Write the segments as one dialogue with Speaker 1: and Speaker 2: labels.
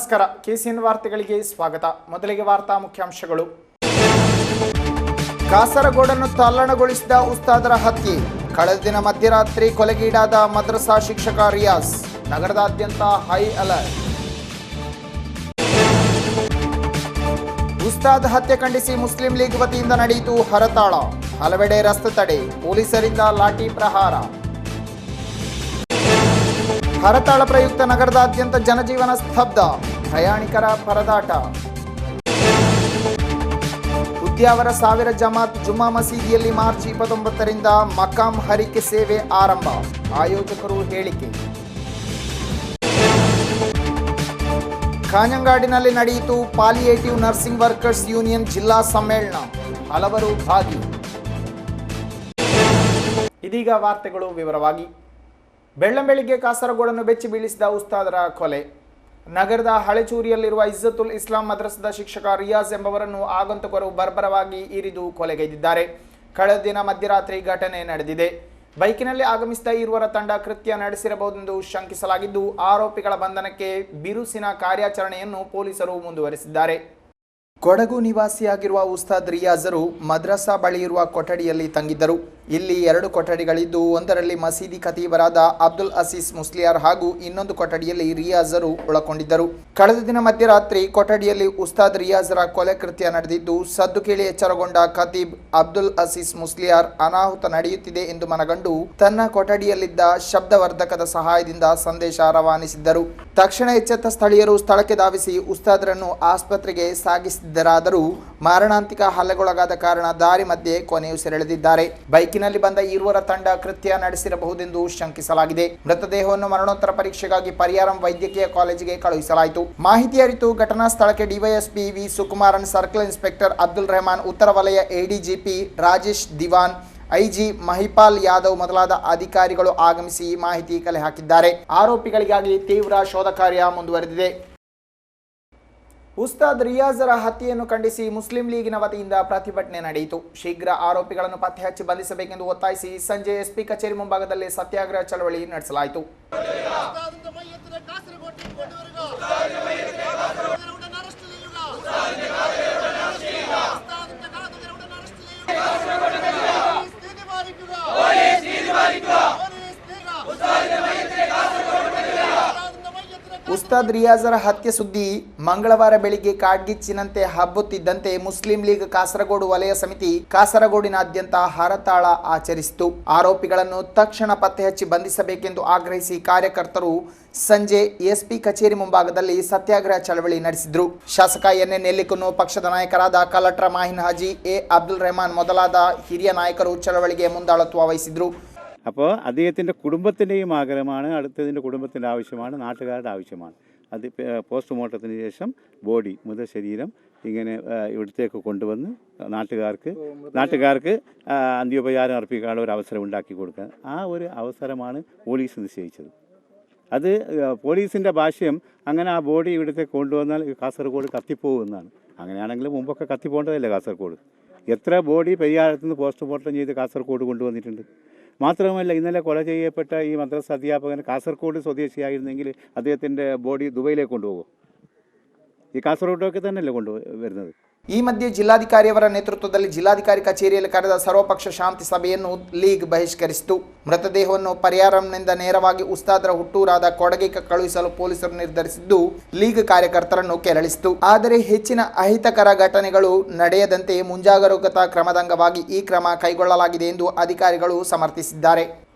Speaker 1: ನಮಸ್ಕಾರ, ಕೆಸಿಎನ್ ವಾರ್ತೆಗಳಿಗೆ ಸ್ವಾಗತ. ಮೊದಲಿಗೆ ವಾರ್ತಾ ಮುಖ್ಯಾಂಶಗಳು. ಕಾಸರಗೋಡನ್ನು ತಲ್ಲಣಗೊಳಿಸಿದ ಉಸ್ತಾದರ ಹತ್ಯೆ. ಕಳೆದ ದಿನ ಮಧ್ಯರಾತ್ರಿ ಕೊಲೆಗೀಡಾದ ಮದ್ರಸಾ ಶಿಕ್ಷಕ ರಿಯಾಜ್. ನಗರದಾದ್ಯಂತ ಹೈ ಅಲರ್ಟ್. ಉಸ್ತಾದ್ ಹತ್ಯೆ ಖಂಡಿಸಿ ಮುಸ್ಲಿಂ ಲೀಗ್ ವತಿಯಿಂದ ನಡೆಯಿತು ಹರತಾಳ. ಹಲವೆಡೆ ರಸ್ತೆ ತಡೆ, ಪೊಲೀಸರಿಂದ ಲಾಠಿ ಪ್ರಹಾರ. ಹರತಾಳ ಪ್ರಯುಕ್ತ ನಗರದಾದ್ಯಂತ ಜನಜೀವನ ಸ್ತಬ್ಧ, ಪ್ರಯಾಣಿಕರ ಪರದಾಟ. ಉದ್ಯಾವರ ಸಾವಿರ ಜಮಾತ್ ಜುಮ್ಮಾ ಮಸೀದಿಯಲ್ಲಿ ಮಾರ್ಚ್ 29ರಿಂದ ಮಕಾಂ ಹರಿಕೆ ಸೇವೆ ಆರಂಭ, ಆಯೋಜಕರು ಹೇಳಿಕೆ. ಕಾಞಂಗಾಡಿನಲ್ಲಿ ನಡೆಯಿತು ಪಾಲಿಯೇಟಿವ್ ನರ್ಸಿಂಗ್ ವರ್ಕರ್ಸ್ ಯೂನಿಯನ್ ಜಿಲ್ಲಾ ಸಮ್ಮೇಳನ, ಹಲವರು ಭಾಗಿ. ಇದೀಗ ವಾರ್ತೆಗಳು ವಿವರವಾಗಿ. ಬೆಳ್ಳಂಬೆಳಿಗ್ಗೆ ಕಾಸರಗೋಡನ್ನು ಬೆಚ್ಚಿ ಬೀಳಿಸಿದ ಉಸ್ತಾದರ ಕೊಲೆ. ನಗರದ ಹಳೆಚೂರಿಯಲ್ಲಿರುವ ಇಜ್ಜತುಲ್ ಇಸ್ಲಾಂ ಮದ್ರಸದ ಶಿಕ್ಷಕ ರಿಯಾಜ್ ಎಂಬವರನ್ನು ಆಗಂತುಕರು ಬರ್ಬರವಾಗಿ ಇರಿದು ಕೊಲೆಗೈದಿದ್ದಾರೆ. ಕಳೆದ ದಿನ ಮಧ್ಯರಾತ್ರಿ ಘಟನೆ ನಡೆದಿದೆ. ಬೈಕಿನಲ್ಲಿ ಆಗಮಿಸಿದ ಇರುವರ ತಂಡ ಕೃತ್ಯ ನಡೆಸಿರಬಹುದೆಂದು ಶಂಕಿಸಲಾಗಿದ್ದು, ಆರೋಪಿಗಳ ಬಂಧನಕ್ಕೆ ಬಿರುಸಿನ ಕಾರ್ಯಾಚರಣೆಯನ್ನು ಪೊಲೀಸರು ಮುಂದುವರೆಸಿದ್ದಾರೆ. ಕೊಡಗು ನಿವಾಸಿಯಾಗಿರುವ ಉಸ್ತಾದ್ ರಿಯಾಜರು ಮದ್ರಸಾ ಬಳಿ ಇರುವ ಕೊಠಡಿಯಲ್ಲಿ ತಂಗಿದ್ದರು. ಇಲ್ಲಿ 2 ಕೊಠಡಿಗಳಿದ್ದು, ಒಂದರಲ್ಲಿ ಮಸೀದಿ ಖತೀಬರಾದ ಅಬ್ದುಲ್ ಅಸೀಸ್ ಮುಸ್ಲಿಯಾರ್ ಹಾಗೂ ಇನ್ನೊಂದು ಕೊಠಡಿಯಲ್ಲಿ ರಿಯಾಜರು ಒಳಗೊಂಡಿದ್ದರು. ಕಳೆದ ದಿನ ಮಧ್ಯರಾತ್ರಿ ಕೊಠಡಿಯಲ್ಲಿ ಉಸ್ತಾದ್ ರಿಯಾಜರ ಕೊಲೆ ಕೃತ್ಯ ನಡೆದಿದ್ದು, ಸದ್ದು ಕೇಳಿ ಎಚ್ಚರಗೊಂಡ ಖತೀಬ್ ಅಬ್ದುಲ್ ಅಸೀಸ್ ಮುಸ್ಲಿಯಾರ್ ಅನಾಹುತ ನಡೆಯುತ್ತಿದೆ ಎಂದು ಮನಗಂಡು ತನ್ನ ಕೊಠಡಿಯಲ್ಲಿದ್ದ ಶಬ್ದವರ್ಧಕದ ಸಹಾಯದಿಂದ ಸಂದೇಶ ರವಾನಿಸಿದ್ದರು. ತಕ್ಷಣ ಎಚ್ಚೆತ್ತ ಸ್ಥಳೀಯರು ಸ್ಥಳಕ್ಕೆ ಧಾವಿಸಿ ಉಸ್ತಾದ್ರನ್ನು ಆಸ್ಪತ್ರೆಗೆ ಸಾಗಿಸಿದ್ದರಾದರೂ ಮಾರಣಾಂತಿಕ ಹಲ್ಲೆಗೊಳಗಾದ ಕಾರಣ ದಾರಿ ಮಧ್ಯೆ ಕೊನೆಯುಸಿರೆಳೆದಿದ್ದಾರೆ. ಬೈಕಿನಲ್ಲಿ ಬಂದ ಇರುವರ ತಂಡ ಕೃತ್ಯ ನಡೆಸಿರಬಹುದೆಂದು ಶಂಕಿಸಲಾಗಿದೆ. ಮೃತದೇಹವನ್ನು ಮರಣೋತ್ತರ ಪರೀಕ್ಷೆಗಾಗಿ ಪರಿಯಾರಂ ವೈದ್ಯಕೀಯ ಕಾಲೇಜಿಗೆ ಕಳುಹಿಸಲಾಯಿತು. ಮಾಹಿತಿ ಅರಿತು ಘಟನಾ ಸ್ಥಳಕ್ಕೆ DYSP V Sukumaran, circle inspector Abdul Rehman, ಉತ್ತರ ವಲಯ ಎಡಿಜಿಪಿ ರಾಜೇಶ್ ದಿವಾನ್, ಐಜಿ ಮಹಿಪಾಲ್ ಯಾದವ್ ಮೊದಲಾದ ಅಧಿಕಾರಿಗಳು ಆಗಮಿಸಿ ಮಾಹಿತಿ ಕಲೆ ಹಾಕಿದ್ದಾರೆ. ಆರೋಪಿಗಳಿಗಾಗಿ ತೀವ್ರ ಶೋಧ ಕಾರ್ಯ ಮುಂದುವರೆದಿದೆ. ಉಸ್ತಾದ್ ರಿಯಾಜರ ಹತ್ಯೆಯನ್ನು ಖಂಡಿಸಿ ಮುಸ್ಲಿಂ ಲೀಗಿನ ವತಿಯಿಂದ ಪ್ರತಿಭಟನೆ ನಡೆಯಿತು. ಶೀಘ್ರ ಆರೋಪಿಗಳನ್ನು ಪತ್ತೆ ಹಚ್ಚಿ ಬಂಧಿಸಬೇಕೆಂದು ಒತ್ತಾಯಿಸಿ ಸಂಜೆ ಎಸ್ಪಿ ಕಚೇರಿ ಮುಂಭಾಗದಲ್ಲಿ ಸತ್ಯಾಗ್ರಹ ಚಳವಳಿ ನಡೆಸಲಾಯಿತು. ಉಸ್ತಾದ್ ರಿಯಾಜರ ಹತ್ಯೆ ಸುದ್ದಿ ಮಂಗಳವಾರ ಬೆಳಿಗ್ಗೆ ಕಾಡ್ಗಿಚ್ಚಿನಂತೆ ಹಬ್ಬುತ್ತಿದ್ದಂತೆ ಮುಸ್ಲಿಂ ಲೀಗ್ ಕಾಸರಗೋಡು ವಲಯ ಸಮಿತಿ ಕಾಸರಗೋಡಿನಾದ್ಯಂತ ಹರತಾಳ ಆಚರಿಸಿತು. ಆರೋಪಿಗಳನ್ನು ತಕ್ಷಣ ಪತ್ತೆ ಹಚ್ಚಿ ಬಂಧಿಸಬೇಕೆಂದು ಆಗ್ರಹಿಸಿ ಕಾರ್ಯಕರ್ತರು ಸಂಜೆ ಎಸ್ಪಿ ಕಚೇರಿ ಮುಂಭಾಗದಲ್ಲಿ ಸತ್ಯಾಗ್ರಹ ಚಳವಳಿ ನಡೆಸಿದ್ರು. ಶಾಸಕ ಎನ್ ನೆಲ್ಲಿಕುನ್ನು, ಪಕ್ಷದ ನಾಯಕರಾದ ಕಲಕ್ಟರ್ ಮಾಹಿನ್ ಹಾಜಿ, ಎ അബ്ദുൽ റഹ്മാൻ ಮೊದಲಾದ ಹಿರಿಯ ನಾಯಕರು ചളവಳಿಗೆ ಮುಂದಾಳತ್ವ ವಹಿಸಿದ್ರು.
Speaker 2: അപ്പോൾ അദ്ദേഹത്തിൻ്റെ കുടുംബത്തിൻ്റെയും ആഗ്രഹമാണ്, അടുത്തതിൻ്റെ കുടുംബത്തിൻ്റെ ആവശ്യമാണ്, നാട്ടുകാരുടെ ആവശ്യമാണ്. അത് പോസ്റ്റ്മോർട്ടത്തിന് ശേഷം ബോഡി മൃതശരീരം ഇങ്ങനെ ഇവിടത്തേക്ക് കൊണ്ടുവന്ന് നാട്ടുകാർക്ക് അന്ത്യോപചാരം അർപ്പിക്കാനുള്ള ഒരു അവസരം ഉണ്ടാക്കി കൊടുക്കുക. ആ ഒരു അവസരമാണ് പോലീസ് നിശ്ചയിച്ചത്. അത് പോലീസിൻ്റെ ഭാഷ്യം അങ്ങനെ ആ ബോഡി ഇവിടത്തേക്ക് കൊണ്ടുവന്നാൽ കാസർഗോഡ് കത്തിപ്പോകുമെന്നാണ്. അങ്ങനെയാണെങ്കിൽ മുമ്പൊക്കെ കത്തിപ്പോകേണ്ടതല്ലേ കാസർഗോഡ്? എത്ര ബോഡി പെരിയാരത്തു നിന്ന് പോസ്റ്റ്മോർട്ടം ചെയ്ത് കാസർഗോഡ് കൊണ്ടുവന്നിട്ടുണ്ട്. മാത്രമല്ല, ഇന്നലെ കൊല ചെയ്യപ്പെട്ട ഈ മദ്രസ അധ്യാപകൻ കാസർഗോഡ് സ്വദേശിയായിരുന്നെങ്കിൽ അദ്ദേഹത്തിൻ്റെ ബോഡി ദുബൈയിലേക്ക് കൊണ്ടുപോകും. ഈ കാസർഗോഡൊക്കെ തന്നെയല്ലേ കൊണ്ടുവരുന്നത്.
Speaker 1: ಈ ಮಧ್ಯೆ ಜಿಲ್ಲಾಧಿಕಾರಿಯವರ ನೇತೃತ್ವದಲ್ಲಿ ಜಿಲ್ಲಾಧಿಕಾರಿ ಕಚೇರಿಯಲ್ಲಿ ಕರೆದ ಸರ್ವಪಕ್ಷ ಶಾಂತಿ ಸಭೆಯನ್ನು ಲೀಗ್ ಬಹಿಷ್ಕರಿಸಿತು. ಮೃತದೇಹವನ್ನು ಪರಿಯಾರಂನಿಂದ ನೇರವಾಗಿ ಉಸ್ತಾದರ ಹುಟ್ಟೂರಾದ ಕೊಡಗಿಗೆ ಕಳುಹಿಸಲು ಪೊಲೀಸರು ನಿರ್ಧರಿಸಿದ್ದು, ಲೀಗ್ ಕಾರ್ಯಕರ್ತರನ್ನು ಕೆರಳಿಸಿತು. ಆದರೆ ಹೆಚ್ಚಿನ ಅಹಿತಕರ ಘಟನೆಗಳು ನಡೆಯದಂತೆ ಮುಂಜಾಗರೂಕತಾ ಕ್ರಮದಂಗವಾಗಿ ಈ ಕ್ರಮ ಕೈಗೊಳ್ಳಲಾಗಿದೆ ಎಂದು ಅಧಿಕಾರಿಗಳು ಸಮರ್ಥಿಸಿದ್ದಾರೆ.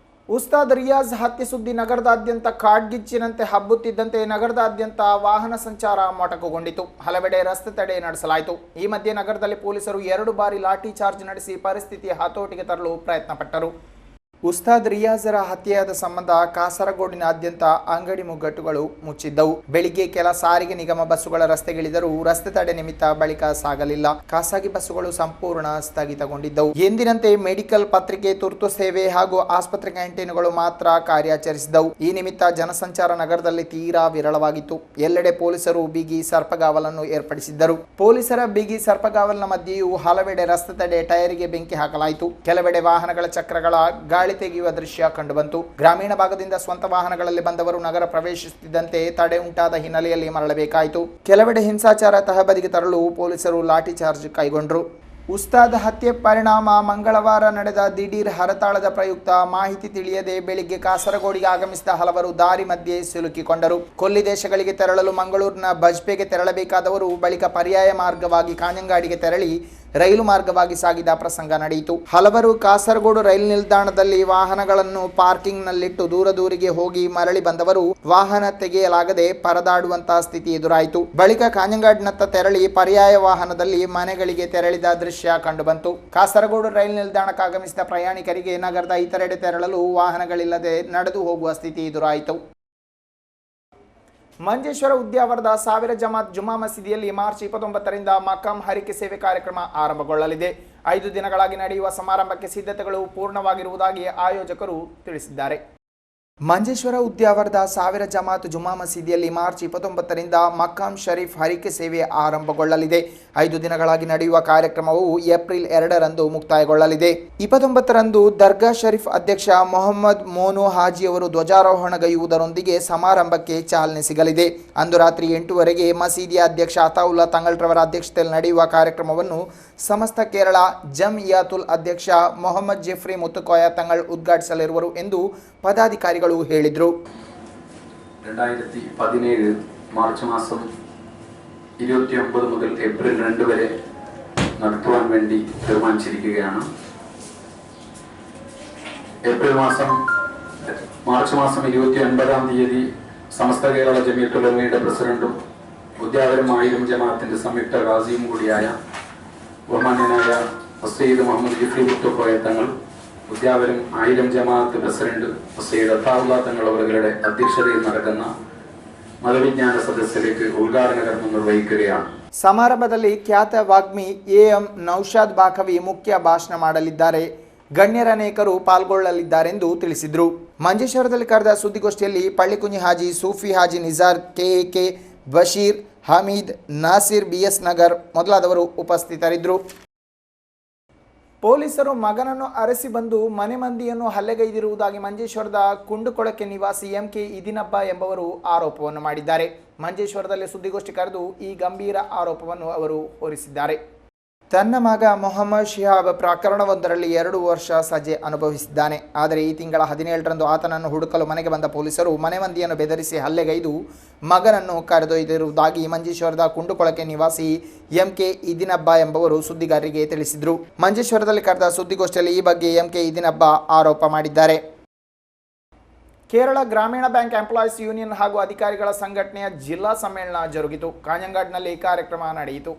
Speaker 1: ಉಸ್ತಾದ್ ರಿಯಾಜ್ ಹತ್ಯೆ ಸುದ್ದಿ ನಗರದಾದ್ಯಂತ ಕಾಡ್ಗಿಚ್ಚಿನಂತೆ ಹಬ್ಬುತ್ತಿದ್ದಂತೆ ನಗರದಾದ್ಯಂತ ವಾಹನ ಸಂಚಾರ ಮೊಟಕುಗೊಂಡಿತು. ಹಲವೆಡೆ ರಸ್ತೆ ತಡೆ ನಡೆಸಲಾಯಿತು. ಈ ಮಧ್ಯೆ ನಗರದಲ್ಲಿ ಪೊಲೀಸರು 2 ಬಾರಿ ಲಾಠಿ ಚಾರ್ಜ್ ನಡೆಸಿ ಪರಿಸ್ಥಿತಿ ಹತೋಟಿಗೆ ತರಲು ಪ್ರಯತ್ನಪಟ್ಟರು. ಉಸ್ತಾದ್ ರಿಯಾಜರ ಹತ್ಯೆಯಾದ ಸಂಬಂಧ ಕಾಸರಗೋಡಿನಾದ್ಯಂತ ಅಂಗಡಿ ಮುಗ್ಗಟ್ಟುಗಳು ಮುಚ್ಚಿದ್ದವು. ಬೆಳಿಗ್ಗೆ ಕೆಲ ಸಾರಿಗೆ ನಿಗಮ ಬಸ್ಸುಗಳ ರಸ್ತೆಗಿಳಿದರೂ ರಸ್ತೆ ತಡೆ ನಿಮಿತ್ತ ಬಳಿಕ ಸಾಗಲಿಲ್ಲ. ಖಾಸಗಿ ಬಸ್ಸುಗಳು ಸಂಪೂರ್ಣ ಸ್ಥಗಿತಗೊಂಡಿದ್ದವು. ಎಂದಿನಂತೆ ಮೆಡಿಕಲ್, ಪತ್ರಿಕೆ, ತುರ್ತು ಸೇವೆ ಹಾಗೂ ಆಸ್ಪತ್ರೆ ಕ್ಯಾಂಟೀನುಗಳು ಮಾತ್ರ ಕಾರ್ಯಾಚರಿಸಿದವು. ಈ ನಿಮಿತ್ತ ಜನಸಂಚಾರ ನಗರದಲ್ಲಿ ತೀರಾ ವಿರಳವಾಗಿತ್ತು. ಎಲ್ಲೆಡೆ ಪೊಲೀಸರು ಬಿಗಿ ಸರ್ಪಗಾವಲನ್ನು ಏರ್ಪಡಿಸಿದ್ದರು. ಪೊಲೀಸರ ಬಿಗಿ ಸರ್ಪಗಾವಲಿನ ಮಧ್ಯೆಯೂ ಹಲವೆಡೆ ರಸ್ತೆ ತಡೆ, ಟೈರಿಗೆ ಬೆಂಕಿ ಹಾಕಲಾಯಿತು. ಕೆಲವೆಡೆ ವಾಹನಗಳ ಚಕ್ರಗಳ ಗಾಳಿ ಗಾಳಿ ತೆಗೆಯುವ ದೃಶ್ಯ ಕಂಡುಬಂತು. ಗ್ರಾಮೀಣ ಭಾಗದಿಂದ ಸ್ವಂತ ವಾಹನಗಳಲ್ಲಿ ಬಂದವರು ನಗರ ಪ್ರವೇಶಿಸುತ್ತಿದ್ದಂತೆ ತಡೆ ಉಂಟಾದ ಹಿನ್ನೆಲೆಯಲ್ಲಿ ಮರಳಬೇಕಾಯಿತು. ಕೆಲವೆಡೆ ಹಿಂಸಾಚಾರ ತಹಬದಿಗೆ ತರಲು ಪೊಲೀಸರು ಲಾಠಿ ಚಾರ್ಜ್ ಕೈಗೊಂಡರು. ಉಸ್ತಾದ್ ಹತ್ಯೆ ಪರಿಣಾಮ ಮಂಗಳವಾರ ನಡೆದ ದಿಢೀರ್ ಹರತಾಳದ ಪ್ರಯುಕ್ತ ಮಾಹಿತಿ ತಿಳಿಯದೆ ಬೆಳಿಗ್ಗೆ ಕಾಸರಗೋಡಿಗೆ ಆಗಮಿಸಿದ ಹಲವರು ದಾರಿ ಮಧ್ಯೆ ಸಿಲುಕಿಕೊಂಡರು. ಕೊಲ್ಲಿ ದೇಶಗಳಿಗೆ ತೆರಳಲು ಮಂಗಳೂರಿನ ಬಜ್ಪೆಗೆ ತೆರಳಬೇಕಾದವರು ಬಳಿಕ ಪರ್ಯಾಯ ಮಾರ್ಗವಾಗಿ ಕಾಂಜಂಗಾಡಿಗೆ ತೆರಳಿ ರೈಲು ಮಾರ್ಗವಾಗಿ ಸಾಗಿದ ಪ್ರಸಂಗ ನಡೆಯಿತು. ಹಲವರು ಕಾಸರಗೋಡು ರೈಲು ನಿಲ್ದಾಣದಲ್ಲಿ ವಾಹನಗಳನ್ನು ಪಾರ್ಕಿಂಗ್ನಲ್ಲಿಟ್ಟು ದೂರಿಗೆ ಹೋಗಿ ಮರಳಿ ಬಂದವರು ವಾಹನ ತೆಗೆಯಲಾಗದೆ ಪರದಾಡುವಂತಹ ಸ್ಥಿತಿ ಎದುರಾಯಿತು. ಬಳಿಕ ಕಾಂಜಂಗಾಡಿನತ್ತ ತೆರಳಿ ಪರ್ಯಾಯ ವಾಹನದಲ್ಲಿ ಮನೆಗಳಿಗೆ ತೆರಳಿದ ದೃಶ್ಯ ಕಂಡುಬಂತು. ಕಾಸರಗೋಡು ರೈಲು ನಿಲ್ದಾಣಕ್ಕೆ ಆಗಮಿಸಿದ ಪ್ರಯಾಣಿಕರಿಗೆ ನಗರದ ಇತರೆಡೆ ತೆರಳಲು ವಾಹನಗಳಿಲ್ಲದೆ ನಡೆದು ಹೋಗುವ ಸ್ಥಿತಿ ಎದುರಾಯಿತು. ಮಂಜೇಶ್ವರ ಉದ್ಯಾವರದ 1000 ಜಮಾತ್ ಜುಮಾ ಮಸೀದಿಯಲ್ಲಿ ಮಾರ್ಚ್ 29ರಿಂದ ಮಕಾಂ ಹರಿಕೆ ಸೇವೆ ಕಾರ್ಯಕ್ರಮ ಆರಂಭಗೊಳ್ಳಲಿದೆ. 5 ದಿನಗಳಾಗಿ ನಡೆಯುವ ಸಮಾರಂಭಕ್ಕೆ ಸಿದ್ಧತೆಗಳು ಪೂರ್ಣವಾಗಿರುವುದಾಗಿ ಆಯೋಜಕರು ತಿಳಿಸಿದ್ದಾರೆ. ಮಂಜೇಶ್ವರ ಉದ್ಯಾವರದ 1000 ಜಮಾತ್ ಜುಮಾ ಮಸೀದಿಯಲ್ಲಿ ಮಾರ್ಚ್ 29ರಿಂದ ಮಕಾಂ ಶರೀಫ್ ಹರಿಕೆ ಸೇವೆ ಆರಂಭಗೊಳ್ಳಲಿದೆ. 5 ದಿನಗಳಾಗಿ ನಡೆಯುವ ಕಾರ್ಯಕ್ರಮವು ಏಪ್ರಿಲ್ 2ರಂದು ಮುಕ್ತಾಯಗೊಳ್ಳಲಿದೆ. 29ರಂದು ದರ್ಗಾ ಶರೀಫ್ ಅಧ್ಯಕ್ಷ ಮೊಹಮ್ಮದ್ ಮೋನು ಹಾಜಿ ಅವರು ಧ್ವಜಾರೋಹಣಗೈಯುವುದರೊಂದಿಗೆ ಸಮಾರಂಭಕ್ಕೆ ಚಾಲನೆ ಸಿಗಲಿದೆ. ಅಂದು ರಾತ್ರಿ 8ವರೆಗೆ ಮಸೀದಿಯ ಅಧ್ಯಕ್ಷ ಅತಾವುಲ್ಲಾ ತಂಗಳ್ರವರ ಅಧ್ಯಕ್ಷತೆಯಲ್ಲಿ ನಡೆಯುವ ಕಾರ್ಯಕ್ರಮವನ್ನು ಸಮಸ್ತ ಕೇರಳ ಜಮ್ಇಯಾತುಲ್ ಅಧ್ಯಕ್ಷ ಮೊಹಮ್ಮದ್ ಜೆಫ್ರಿ ಮುತ್ತುಕೋಯ ತಂಗಳ್ ಉದ್ಘಾಟಿಸಲಿರುವರು ಎಂದು പദാധികാരികൾ ಹೇಳಿದರು.
Speaker 3: 2017 മാർച്ച് മാസം 29 മുതൽ ഏപ്രിൽ 2 വരെ നടത്തുവാൻ വേണ്ടി തീരുമാനിച്ചിരിക്കുകയാണ്. മാർച്ച് മാസം 29-ാം തീയതി സമസ്ത കേരള ജമിയത്തുൽ ഉലമയുടെ പ്രസിഡന്റും ഉദ്യാവരം 1000 ജമാഅത്തിന്റെ സംയുക്ത ഖാസിയും കൂടിയായ ബഹുമാന്യനായ സയ്യിദ് മുഹമ്മദ് ജിഫ്രി മുത്തുക്കോയ തങ്ങൾ, ഉദ്യാവരം 1000 ജമാഅത്ത് പ്രസിഡന്റ് സയ്യിദ് അത്താഉല്ലാ തങ്ങൾ അവരുടെ അധ്യക്ഷതയിൽ നടക്കുന്ന മതവിജ്ഞാന സദസ്സിലേക്ക് ഉദ്ഘാടന കർമ്മം നിർവഹിക്കുകയാണ്.
Speaker 1: ಸಮಾರಂಭದಲ್ಲಿ ಖ್ಯಾತ ವಾಗ್ಮಿ ಎಎಂ ನೌಶಾದ್ ಬಾಖವಿ ಮುಖ್ಯ ಭಾಷಣ ಮಾಡಲಿದ್ದಾರೆ. ಗಣ್ಯರನೇಕರು ಪಾಲ್ಗೊಳ್ಳಲಿದ್ದಾರೆಂದು ತಿಳಿಸಿದರು. ಮಂಜೇಶ್ವರದಲ್ಲಿ ಕರೆದ ಸುದ್ದಿಗೋಷ್ಠಿಯಲ್ಲಿ ಪಳ್ಳಿಕುಂಜಿ ಹಾಜಿ, ಸೂಫಿ ಹಾಜಿ ನಿಜಾರ್, ಕೆಎಕೆ ಬಶೀರ್, ಹಮೀದ್, ನಾಸಿರ್, ಬಿಎಸ್ ನಗರ್ ಮೊದಲಾದವರು ಉಪಸ್ಥಿತರಿದ್ದರು. ಪೊಲೀಸರು ಮಗನನ್ನು ಅರಸಿ ಬಂದು ಮನೆ ಮಂದಿಯನ್ನು ಹಲ್ಲೆಗೈದಿರುವುದಾಗಿ ಮಂಜೇಶ್ವರದ ಕುಂಡುಕೊಳಕೆ ನಿವಾಸಿ ಎಂಕೆ ಇದಿನಬ್ಬ ಎಂಬವರು ಆರೋಪವನ್ನು ಮಾಡಿದ್ದಾರೆ. ಮಂಜೇಶ್ವರದಲ್ಲಿ ಸುದ್ದಿಗೋಷ್ಠಿ ಕರೆದು ಈ ಗಂಭೀರ ಆರೋಪವನ್ನು ಅವರು ಹೊರಿಸಿದ್ದಾರೆ. ತನ್ನ ಮಗ ಮೊಹಮ್ಮದ್ ಶಿಹಾಬ್ ಪ್ರಕರಣವೊಂದರಲ್ಲಿ 2 ವರ್ಷ ಸಜೆ ಅನುಭವಿಸಿದ್ದಾನೆ. ಆದರೆ ಈ ತಿಂಗಳ 17ರಂದು ಆತನನ್ನು ಹುಡುಕಲು ಮನೆಗೆ ಬಂದ ಪೊಲೀಸರು ಮನೆ ಮಂದಿಯನ್ನು ಬೆದರಿಸಿ ಹಲ್ಲೆಗೈದು ಮಗನನ್ನು ಕರೆದೊಯ್ದಿರುವುದಾಗಿ ಮಂಜೇಶ್ವರದ ಕುಂಡುಕೊಳಕೆ ನಿವಾಸಿ ಎಂಕೆ ಇದಿನಬ್ಬ ಎಂಬವರು ಸುದ್ದಿಗಾರರಿಗೆ ತಿಳಿಸಿದರು. ಮಂಜೇಶ್ವರದಲ್ಲಿ ಕರೆದ ಸುದ್ದಿಗೋಷ್ಠಿಯಲ್ಲಿ ಈ ಬಗ್ಗೆ ಎಂಕೆ ಇದಿನಬ್ಬ ಆರೋಪ ಮಾಡಿದ್ದಾರೆ. ಕೇರಳ ಗ್ರಾಮೀಣ ಬ್ಯಾಂಕ್ ಎಂಪ್ಲಾಯೀಸ್ ಯೂನಿಯನ್ ಹಾಗೂ ಅಧಿಕಾರಿಗಳ ಸಂಘಟನೆಯ ಜಿಲ್ಲಾ ಸಮ್ಮೇಳನ ಜರುಗಿತು. ಕಾಂಜಂಗಾಡ್ನಲ್ಲಿ ಕಾರ್ಯಕ್ರಮ ನಡೆಯಿತು.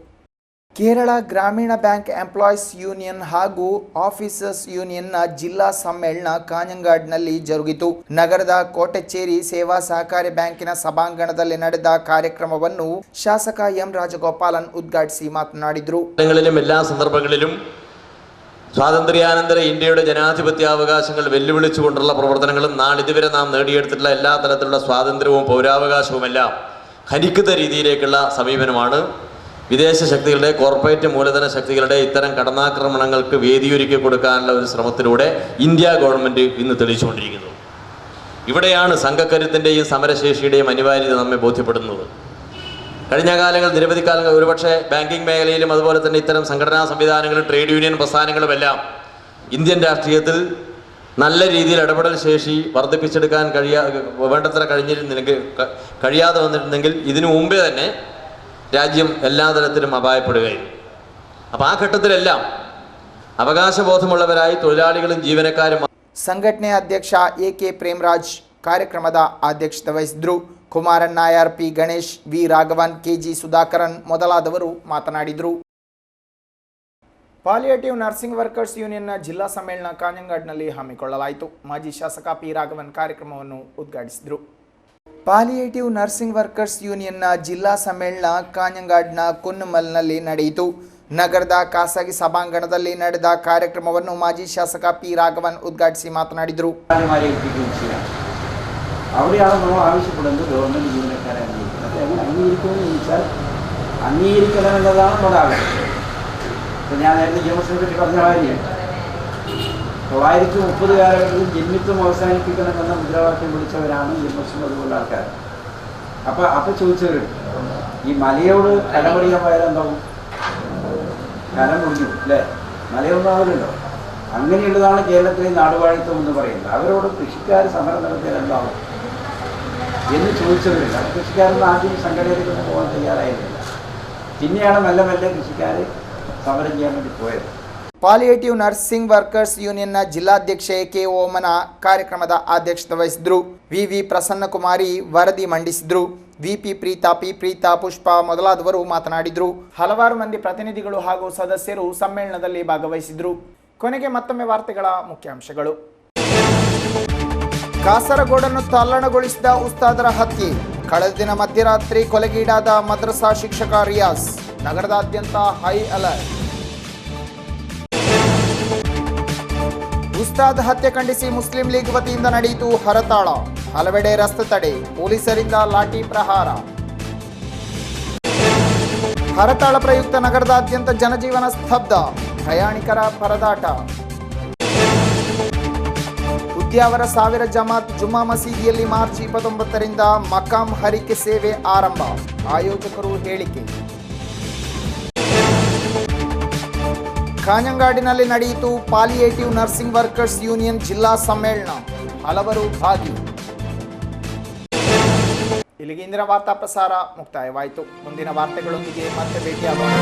Speaker 1: ಕೇರಳ ಗ್ರಾಮೀಣ ಬ್ಯಾಂಕ್ ಎಂಪ್ಲಾಯೀಸ್ ಯೂನಿಯನ್ ಹಾಗೂ ಆಫೀಸರ್ಸ್ ಯೂನಿಯನ್ನ ಜಿಲ್ಲಾ ಸಮ್ಮೇಳನ ಕಾಂಜಂಗಾಡ್ನಲ್ಲಿ ಜರುಗಿತು. ನಗರದ ಕೋಟೆಚೇರಿ ಸೇವಾ ಸಹಕಾರಿ ಬ್ಯಾಂಕಿನ ಸಭಾಂಗಣದಲ್ಲಿ ನಡೆದ ಕಾರ್ಯಕ್ರಮವನ್ನು ಶಾಸಕ ಎಂ ರಾಜಗೋಪಾಲನ್ ಉದ್ಘಾಟಿಸಿ മാതനാടിದರು.
Speaker 4: എല്ലാ സന്ദർഭങ്ങളിലും സ്വാതന്ത്ര്യാനന്തര ഇന്ത്യയുടെ ജനാധിപത്യാവകാശങ്ങൾ വെല്ലുവിളിച്ചുകൊണ്ടുള്ള പ്രവർത്തനങ്ങളും നാളിതുവരെ നാം നേടിയെടുത്തിട്ടുള്ള എല്ലാ തരത്തിലുള്ള സ്വാതന്ത്ര്യവും പൗരാവകാശവുമെല്ലാം ഹനിക്കുന്ന രീതിയിലേക്കുള്ള സമീപനമാണ് വിദേശ ശക്തികളുടെ, കോർപ്പറേറ്റ് മൂലധന ശക്തികളുടെ ഇത്തരം കടന്നാക്രമണങ്ങൾക്ക് വേദിയൊരുക്കി കൊടുക്കാനുള്ള ഒരു ശ്രമത്തിലൂടെ ഇന്ത്യ ഗവൺമെൻറ് ഇന്ന് തെളിയിച്ചുകൊണ്ടിരിക്കുന്നത്. ഇവിടെയാണ് സംഘക്കരുത്തിൻ്റെയും സമരശേഷിയുടെയും അനിവാര്യത നമ്മെ ബോധ്യപ്പെടുന്നത്. കഴിഞ്ഞ കാലങ്ങൾ, നിരവധി കാലങ്ങൾ, ഒരുപക്ഷെ ബാങ്കിങ് മേഖലയിലും അതുപോലെ തന്നെ ഇത്തരം സംഘടനാ സംവിധാനങ്ങളും ട്രേഡ് യൂണിയൻ പ്രസ്ഥാനങ്ങളുമെല്ലാം ഇന്ത്യൻ രാഷ്ട്രീയത്തിൽ നല്ല രീതിയിൽ ഇടപെടൽ ശേഷി വർദ്ധിപ്പിച്ചെടുക്കാൻ വേണ്ടത്ര കഴിയാതെ വന്നിരുന്നെങ്കിൽ ഇതിനു മുമ്പേ തന്നെ രാജ്യം എല്ലാ തരത്തിലും അപായപ്പെടുകയായിരുന്നു. അപ്പോൾ ആ ഘട്ടത്തിലെല്ലാം അവകാശബോധമുള്ളവരായി തൊഴിലാളികളും ജീവനക്കാരും.
Speaker 1: ಸಂಘಟನೆ ಅಧ್ಯಕ್ಷ ಎಕೆ ಪ್ರೇಮರಾಜ್ ಕಾರ್ಯಕ್ರಮದ ಅಧ್ಯಕ್ಷತೆ ವಹಿಸಿದ್ರು. Kumaran Nair, P Ganesh, V Raghavan, K G Sudhakaran ಮೊದಲಾದವರು ಮಾತನಾಡಿದರು. ಪಾಲಿಯೇಟಿವ್ ನರ್ಸಿಂಗ್ ವರ್ಕರ್ಸ್ ಯೂನಿಯನ್ನ ಜಿಲ್ಲಾ ಸಮ್ಮೇಳನ ಕಾಂಜಂಗಾಡ್ನಲ್ಲಿ ಹಮ್ಮಿಕೊಳ್ಳಲಾಯಿತು. ಮಾಜಿ ಶಾಸಕ ಪಿ ರಾಘವನ್ ಕಾರ್ಯಕ್ರಮವನ್ನು ಉದ್ಘಾಟಿಸಿದರು. ಪಾಲಿಯೇಟಿವ್ ನರ್ಸಿಂಗ್ ವರ್ಕರ್ಸ್ ಯೂನಿಯನ್ನ ಜಿಲ್ಲಾ ಸಮ್ಮೇಳನ ಕಾಂಜಂಗಾಡ್ನ ಕುನ್ನಮಲ್ನಲ್ಲಿ ನಡೆಯಿತು. ನಗರದ ಖಾಸಗಿ ಸಭಾಂಗಣದಲ್ಲಿ ನಡೆದ ಕಾರ್ಯಕ್ರಮವನ್ನು ಮಾಜಿ ಶಾಸಕ ಪಿ ರಾಘವನ್ ಉದ್ಘಾಟಿಸಿ ಮಾತನಾಡಿದರು.
Speaker 5: അവിടെയാണ് നമ്മൾ ആവശ്യപ്പെടുന്നത് ഗവൺമെൻറ് ജീവനക്കാരെ അംഗീകരിക്കുന്നത്. അങ്ങനെ അംഗീകരിക്കുമെന്ന് ചോദിച്ചാൽ അംഗീകരിക്കണം എന്നതാണ് നമ്മുടെ ആവശ്യം. ഇപ്പം ഞാൻ നേരത്തെ ജനറൽ സെക്രട്ടറി പറഞ്ഞ കാര്യം 930 കാലഘട്ടത്തിൽ ജിന്നിത്വം അവസാനിപ്പിക്കണമെന്ന മുദ്രാവാക്യം വിളിച്ചവരാണ് ജിമ്മസും അതുപോലുള്ള ആൾക്കാർ. അപ്പോൾ ചോദിച്ചവരുണ്ട്, ഈ മലയോട് കലമറിയാൻ പോയാൽ എന്താവും? കലം മുറിഞ്ഞു അല്ലേ? മലയൊന്നും ആവില്ലല്ലോ. അങ്ങനെയുള്ളതാണ് കേരളത്തിലെ നാടുവാഴിത്വം എന്ന് പറയുന്നത്. അവരോട് കൃഷിക്കാർ സമരം നടത്തിയാൽ എന്താവും എന്ന് ചോദിച്ചവരുണ്ട്. അത് കൃഷിക്കാരൊന്നും ആദ്യം സംഘടനയിലേക്ക് പോകാൻ തയ്യാറായിരുന്നില്ല. പിന്നെയാണ് മെല്ലെ മെല്ലെ കൃഷിക്കാർ സമരം ചെയ്യാൻ വേണ്ടി പോയത്.
Speaker 1: ಪಾಲಿಯೇಟಿವ್ ನರ್ಸಿಂಗ್ ವರ್ಕರ್ಸ್ ಯೂನಿಯನ್ನ ಜಿಲ್ಲಾಧ್ಯಕ್ಷೆ ಕೆ ಓಮನ ಕಾರ್ಯಕ್ರಮದ ಅಧ್ಯಕ್ಷತೆ ವಹಿಸಿದ್ರು. ವಿ ಪ್ರಸನ್ನಕುಮಾರಿ ವರದಿ ಮಂಡಿಸಿದ್ರು. ವಿಪಿ ಪ್ರೀತಾ ಪುಷ್ಪ ಮೊದಲಾದವರು ಮಾತನಾಡಿದ್ರು. ಹಲವಾರು ಮಂದಿ ಪ್ರತಿನಿಧಿಗಳು ಹಾಗೂ ಸದಸ್ಯರು ಸಮ್ಮೇಳನದಲ್ಲಿ ಭಾಗವಹಿಸಿದ್ರು. ಕೊನೆಗೆ ಮತ್ತೊಮ್ಮೆ ವಾರ್ತೆಗಳ ಮುಖ್ಯಾಂಶಗಳು. ಕಾಸರಗೋಡನ್ನು ತಲ್ಲಣಗೊಳಿಸಿದ ಉಸ್ತಾದರ ಹತ್ಯೆ. ಕಳೆದ ದಿನ ಮಧ್ಯರಾತ್ರಿ ಕೊಲೆಗೀಡಾದ ಮದ್ರಸಾ ಶಿಕ್ಷಕ ರಿಯಾಜ್. ನಗರದಾದ್ಯಂತ ಹೈ ಅಲರ್ಟ್. ಉಸ್ತಾದ್ ಹತ್ಯೆ ಖಂಡಿಸಿ ಮುಸ್ಲಿಂ ಲೀಗ್ ವತಿಯಿಂದ ನಡೆಯಿತು ಹರತಾಳ. ಹಲವೆಡೆ ರಸ್ತೆ ತಡೆ, ಪೊಲೀಸರಿಂದ ಲಾಠಿ ಪ್ರಹಾರ. ಹರತಾಳ ಪ್ರಯುಕ್ತ ನಗರದಾದ್ಯಂತ ಜನಜೀವನ ಸ್ತಬ್ಧ, ಪ್ರಯಾಣಿಕರ ಪರದಾಟ. ಉದ್ಯಾವರ 1000 ಜಮಾತ್ ಜುಮ್ಮಾ ಮಸೀದಿಯಲ್ಲಿ ಮಾರ್ಚ್ 29ರಿಂದ ಮಕಾಂ ಹರಿಕೆ ಸೇವೆ ಆರಂಭ. ಆಯೋಜಕರು ಹೇಳಿಕೆ. ಕಾಞಂಗಾಡಿನಲ್ಲಿ ನಡೆಯಿತು ಪಾಲಿಯೇಟಿವ್ ನರ್ಸಿಂಗ್ ವರ್ಕರ್ಸ್ ಯೂನಿಯನ್ ಜಿಲ್ಲಾ ಸಮ್ಮೇಳನ. ಹಲವರು ಭಾಗಿ. ಇಲ್ಲಿಗೆ ಇಂದಿನ ವಾರ್ತಾ ಪ್ರಸಾರ ಮುಕ್ತಾಯವಾಯಿತು. ಮುಂದಿನ ವಾರ್ತೆಗಳೊಂದಿಗೆ ಮತ್ತೆ ಭೇಟಿಯಾಗೋಣ.